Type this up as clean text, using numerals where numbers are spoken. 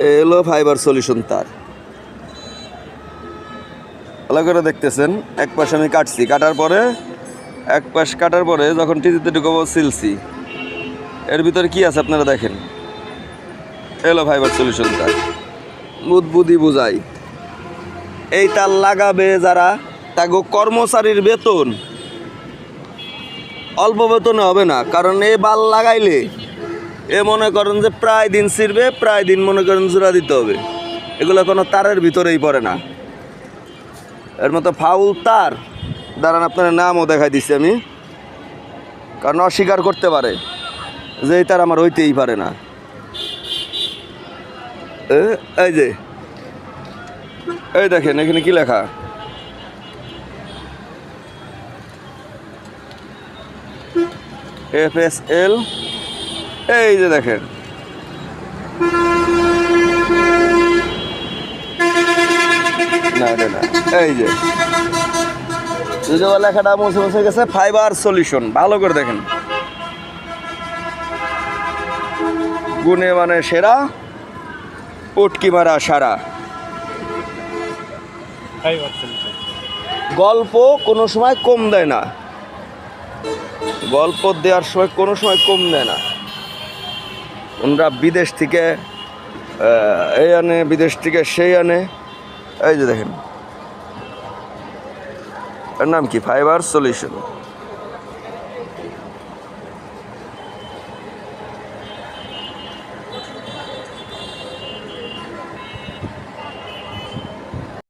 এলো fibre solution তার। ভালো করে দেখতেছেন, এক পাশ আমি কাটছি, কাটার পরে এক পাশ কাটার পরে যখন টিজিতে ঢুকাবো সিলছি, এর ভিতরে কি আছে আপনারা দেখেন। এলো ফাইবার সলিউশন তার, বুদ্ধি বুঝাই। এই তার লাগাবে যারা, তাকে কর্মচারীর বেতন অল্প বেতনে হবে না, কারণ এই বাল লাগাইলে এ মনে করেন যে প্রায় দিন ছিঁড়বে, প্রায় দিন মনে করেন জোড়া দিতে হবে। এগুলো কোনো তারের ভিতরেই পড়ে না। এর মতো ফাউল তার, দাঁড়ান আপনার নামও দেখাই দিচ্ছি আমি, কারণ অস্বীকার করতে পারে যে এই তার আমার হইতেই পারে না। এই যে এই দেখেন এখানে কি লেখা, FSL। এই যে দেখেন, না এটা না, এই যে লেখাটা মুছে মুছে গেছে, ফাইবার সলিউশন। ভালো করে দেখেন, গুণে মানে সেরা, উটকি মারা সারা। গল্প কোনো সময় কম দেয় না, গল্প দেওয়ার সময় কোনো সময় কম দেয় না। ওনারা বিদেশ থেকে এই আনে, বিদেশ থেকে সেই আনে। এই যে দেখেন, এর নাম কি, ফাইবার সলিউশন।